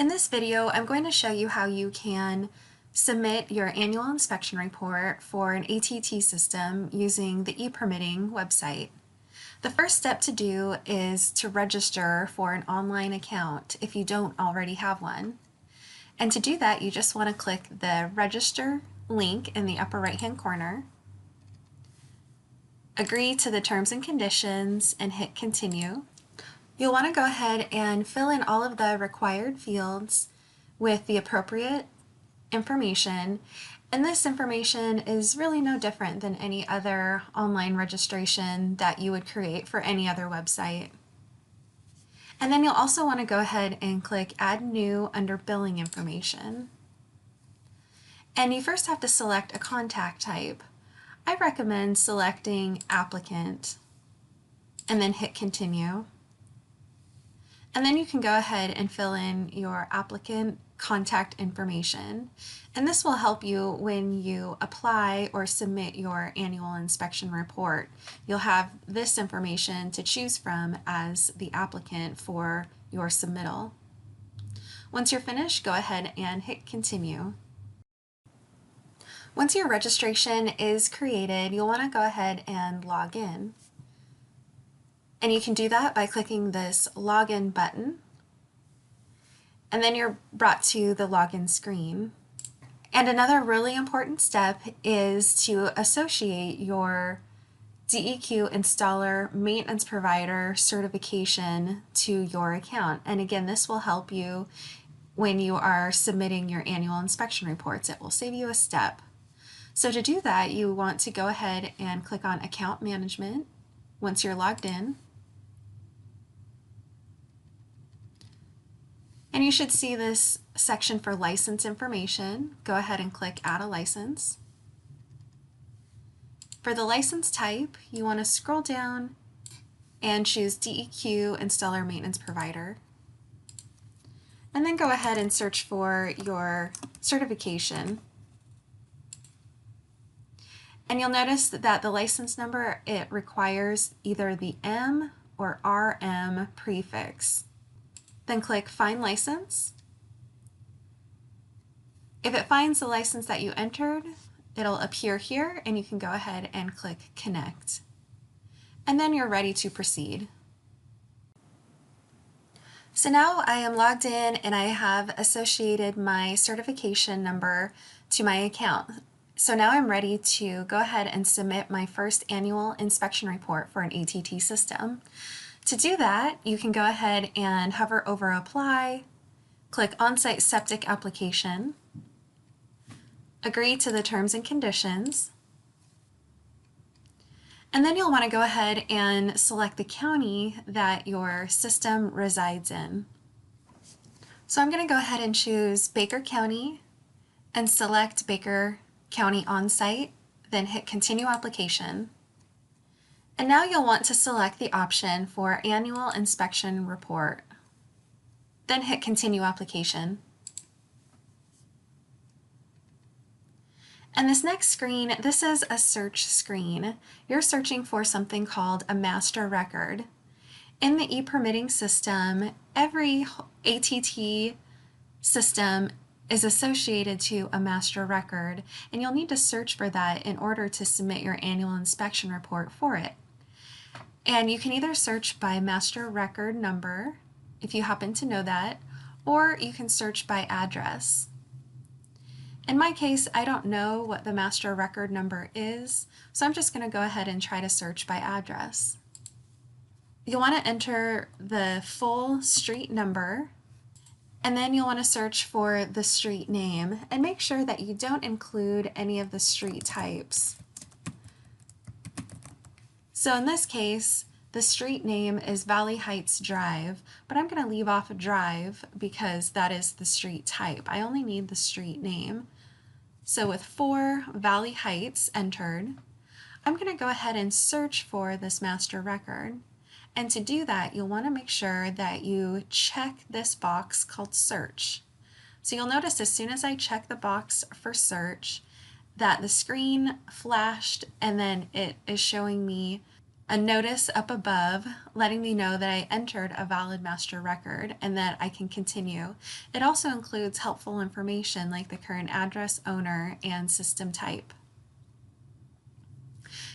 In this video, I'm going to show you how you can submit your annual inspection report for an ATT system using the ePermitting website. The first step to do is to register for an online account if you don't already have one. And to do that, you just want to click the register link in the upper right-hand corner, agree to the terms and conditions, and hit continue. You'll want to go ahead and fill in all of the required fields with the appropriate information, and this information is really no different than any other online registration that you would create for any other website. And then you'll also want to go ahead and click Add New under Billing Information. And you first have to select a contact type. I recommend selecting Applicant and then hit Continue. And then you can go ahead and fill in your applicant contact information. And this will help you when you apply or submit your annual inspection report. You'll have this information to choose from as the applicant for your submittal. Once you're finished, go ahead and hit continue. Once your registration is created, you'll want to go ahead and log in. And you can do that by clicking this login button. And then you're brought to the login screen. And another really important step is to associate your DEQ installer maintenance provider certification to your account. And again, this will help you when you are submitting your annual inspection reports. It will save you a step. So to do that, you want to go ahead and click on Account Management once you're logged in. And you should see this section for license information. Go ahead and click Add a License. For the license type, you want to scroll down and choose DEQ Installer Maintenance Provider. And then go ahead and search for your certification. And you'll notice that the license number, it requires either the M or RM prefix. Then click Find License. If it finds the license that you entered, it'll appear here and you can go ahead and click Connect. And then you're ready to proceed. So now I am logged in and I have associated my certification number to my account. So now I'm ready to go ahead and submit my first annual inspection report for an ATT system. To do that, you can go ahead and hover over Apply, click On-Site Septic Application, agree to the terms and conditions, and then you'll want to go ahead and select the county that your system resides in. So I'm going to go ahead and choose Baker County and select Baker County On-Site, then hit Continue Application. And now you'll want to select the option for Annual Inspection Report. Then hit Continue Application. And this next screen, this is a search screen. You're searching for something called a master record. In the ePermitting system, every ATT system is associated to a master record, and you'll need to search for that in order to submit your annual inspection report for it. And you can either search by master record number, if you happen to know that, or you can search by address. In my case, I don't know what the master record number is, so I'm just going to go ahead and try to search by address. You'll want to enter the full street number, and then you'll want to search for the street name, and make sure that you don't include any of the street types. So in this case, the street name is Valley Heights Drive, but I'm going to leave off Drive because that is the street type. I only need the street name. So with 4 Valley Heights entered, I'm going to go ahead and search for this master record. And to do that, you'll want to make sure that you check this box called Search. So you'll notice as soon as I check the box for Search, that the screen flashed and then it is showing me a notice up above letting me know that I entered a valid master record and that I can continue. It also includes helpful information like the current address, owner, and system type.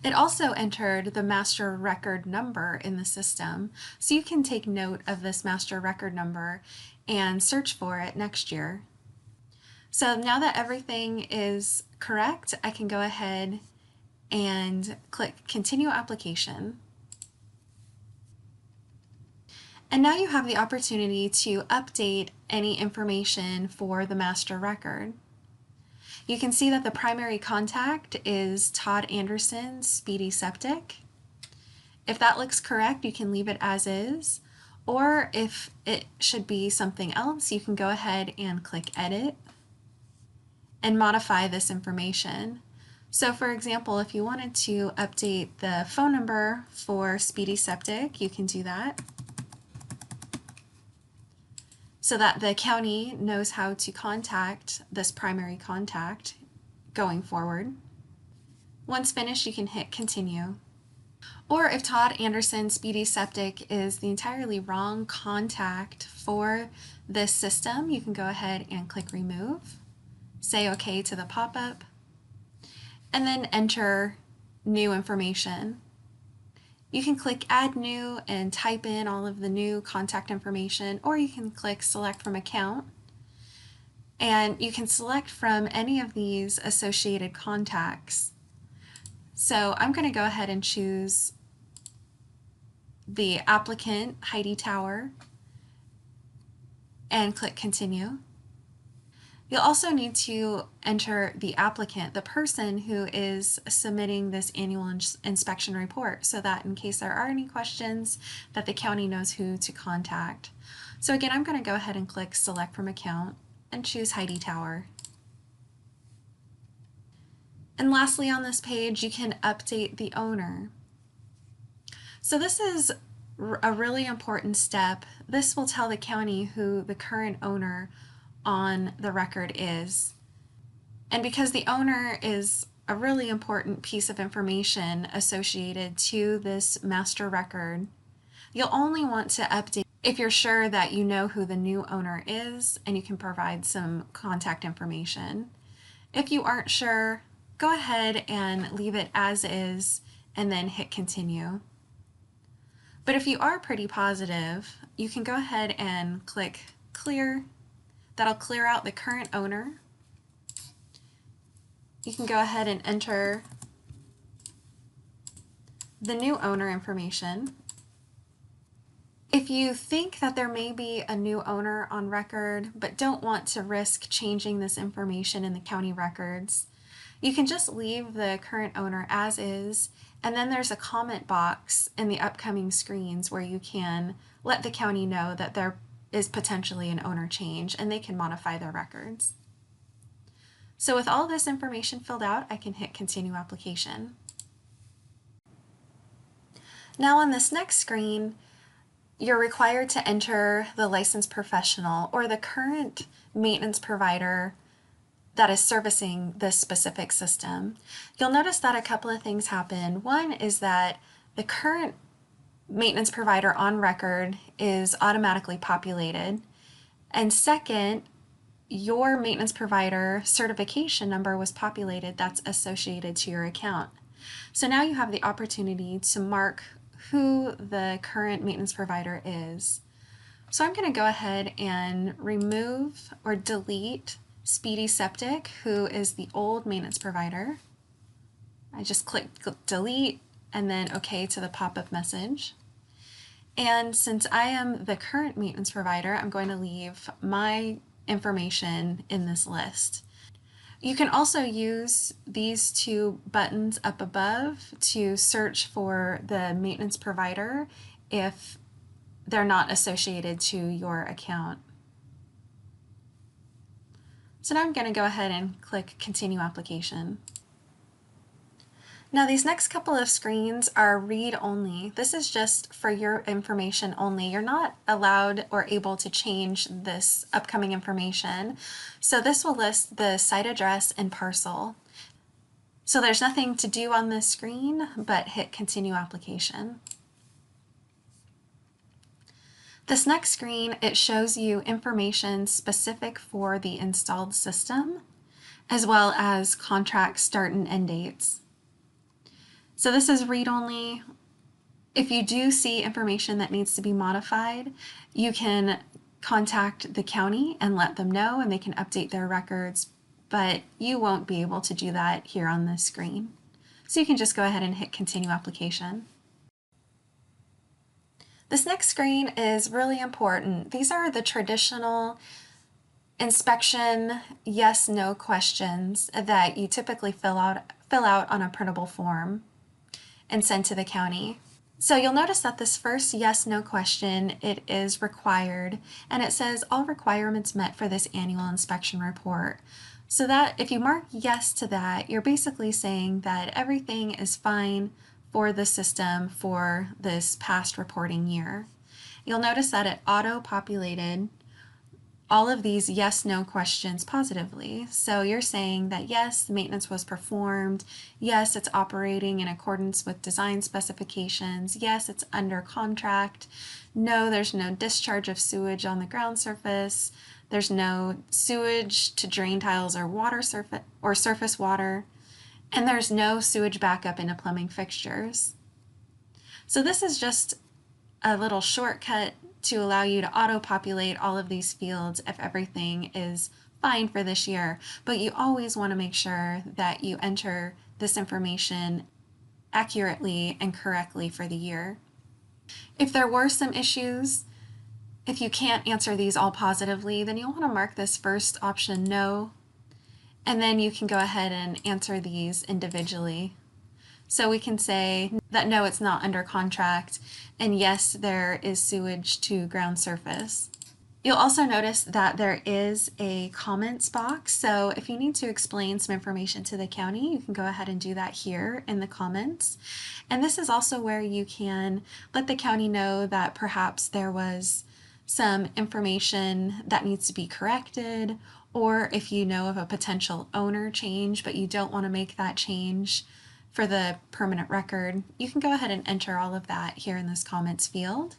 It also entered the master record number in the system, so you can take note of this master record number and search for it next year. So now that everything is correct, I can go ahead and click Continue Application. And now you have the opportunity to update any information for the master record. You can see that the primary contact is Todd Anderson, Speedy Septic. If that looks correct, you can leave it as is, or if it should be something else, you can go ahead and click Edit and modify this information. So for example, if you wanted to update the phone number for Speedy Septic, you can do that so that the county knows how to contact this primary contact going forward. Once finished, you can hit Continue. Or if Todd Anderson Speedy Septic is the entirely wrong contact for this system, you can go ahead and click Remove, say OK to the pop-up, and then enter new information. You can click Add New and type in all of the new contact information, or you can click Select from Account, and you can select from any of these associated contacts. So I'm going to go ahead and choose the applicant, Heidi Tower, and click Continue. You'll also need to enter the applicant, the person who is submitting this annual inspection report, so that in case there are any questions, that the county knows who to contact. So again, I'm going to go ahead and click Select from Account and choose Heidi Tower. And lastly on this page, you can update the owner. So this is a really important step. This will tell the county who the current owner on the record is. And because the owner is a really important piece of information associated to this master record, you'll only want to update if you're sure that you know who the new owner is and you can provide some contact information. If you aren't sure, go ahead and leave it as is and then hit Continue. But if you are pretty positive, you can go ahead and click Clear. That'll clear out the current owner. You can go ahead and enter the new owner information. If you think that there may be a new owner on record but don't want to risk changing this information in the county records, you can just leave the current owner as is, and then there's a comment box in the upcoming screens where you can let the county know that there is potentially an owner change and they can modify their records. So with all this information filled out, I can hit Continue Application. Now on this next screen, you're required to enter the licensed professional or the current maintenance provider that is servicing this specific system. You'll notice that a couple of things happen. One is that the current maintenance provider on record is automatically populated. And second, your maintenance provider certification number was populated that's associated to your account. So now you have the opportunity to mark who the current maintenance provider is. So I'm going to go ahead and remove or delete Speedy Septic, who is the old maintenance provider. I just click delete and then OK to the pop-up message. And since I am the current maintenance provider, I'm going to leave my information in this list. You can also use these two buttons up above to search for the maintenance provider if they're not associated to your account. So now I'm going to go ahead and click Continue Application. Now these next couple of screens are read only. This is just for your information only. You're not allowed or able to change this upcoming information. So this will list the site address and parcel. So there's nothing to do on this screen but hit continue application. This next screen, it shows you information specific for the installed system, as well as contract start and end dates. So this is read-only. If you do see information that needs to be modified, you can contact the county and let them know, and they can update their records, but you won't be able to do that here on this screen. So you can just go ahead and hit continue application. This next screen is really important. These are the traditional inspection yes/no questions that you typically fill out on a printable form and send to the county. So you'll notice that this first yes/no question, it is required, and it says all requirements met for this annual inspection report. So that if you mark yes to that, you're basically saying that everything is fine for the system for this past reporting year. You'll notice that it auto-populated all of these yes/no questions positively. So you're saying that yes, the maintenance was performed, yes, it's operating in accordance with design specifications, yes, it's under contract, no, there's no discharge of sewage on the ground surface, there's no sewage to drain tiles or surface water, and there's no sewage backup into plumbing fixtures. So this is just a little shortcut to allow you to auto-populate all of these fields if everything is fine for this year. But you always want to make sure that you enter this information accurately and correctly for the year. If there were some issues, if you can't answer these all positively, then you'll want to mark this first option no, and then you can go ahead and answer these individually. So we can say that no, it's not under contract, and yes, there is sewage to ground surface. You'll also notice that there is a comments box, so if you need to explain some information to the county, you can go ahead and do that here in the comments. And this is also where you can let the county know that perhaps there was some information that needs to be corrected, or if you know of a potential owner change but you don't want to make that change for the permanent record, you can go ahead and enter all of that here in this comments field.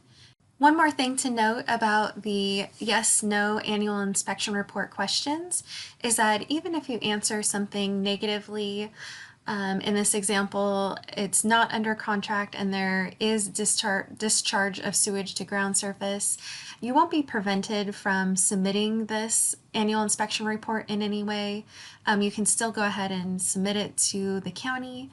One more thing to note about the yes/no annual inspection report questions is that even if you answer something negatively, in this example, it's not under contract and there is discharge of sewage to ground surface, you won't be prevented from submitting this annual inspection report in any way. You can still go ahead and submit it to the county,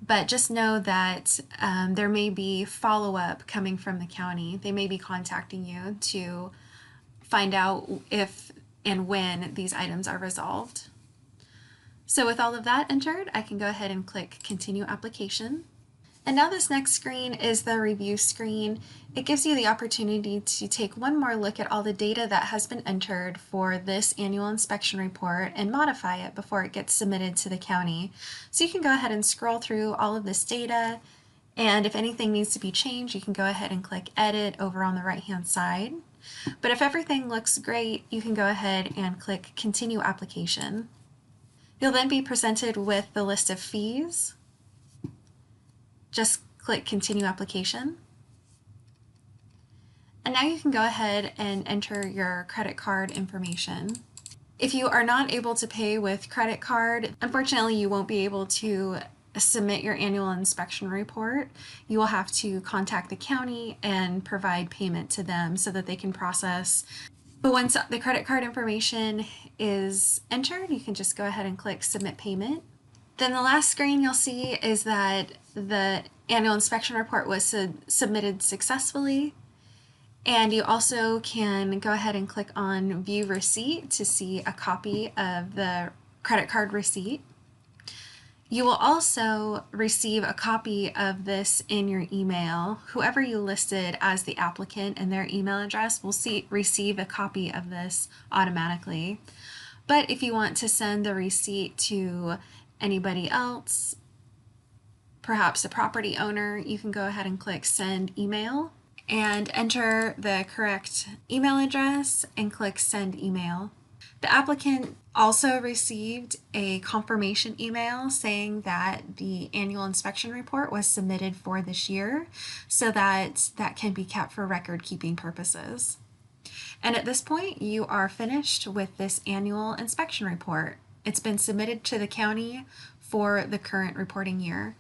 but just know that there may be follow-up coming from the county. They may be contacting you to find out if and when these items are resolved. So with all of that entered, I can go ahead and click Continue Application. And now this next screen is the review screen. It gives you the opportunity to take one more look at all the data that has been entered for this annual inspection report and modify it before it gets submitted to the county. So you can go ahead and scroll through all of this data, and if anything needs to be changed, you can go ahead and click Edit over on the right-hand side. But if everything looks great, you can go ahead and click Continue Application. You'll then be presented with the list of fees. Just click Continue Application. And now you can go ahead and enter your credit card information. If you are not able to pay with credit card, unfortunately you won't be able to submit your annual inspection report. You will have to contact the county and provide payment to them so that they can process. But once the credit card information is entered, you can just go ahead and click Submit Payment. Then the last screen you'll see is that the annual inspection report was submitted successfully. And you also can go ahead and click on View Receipt to see a copy of the credit card receipt. You will also receive a copy of this in your email. Whoever you listed as the applicant and their email address will receive a copy of this automatically. But if you want to send the receipt to anybody else, perhaps a property owner, you can go ahead and click Send Email and enter the correct email address and click Send Email. The applicant also received a confirmation email saying that the annual inspection report was submitted for this year so that that can be kept for record keeping purposes. And at this point, you are finished with this annual inspection report. It's been submitted to the county for the current reporting year.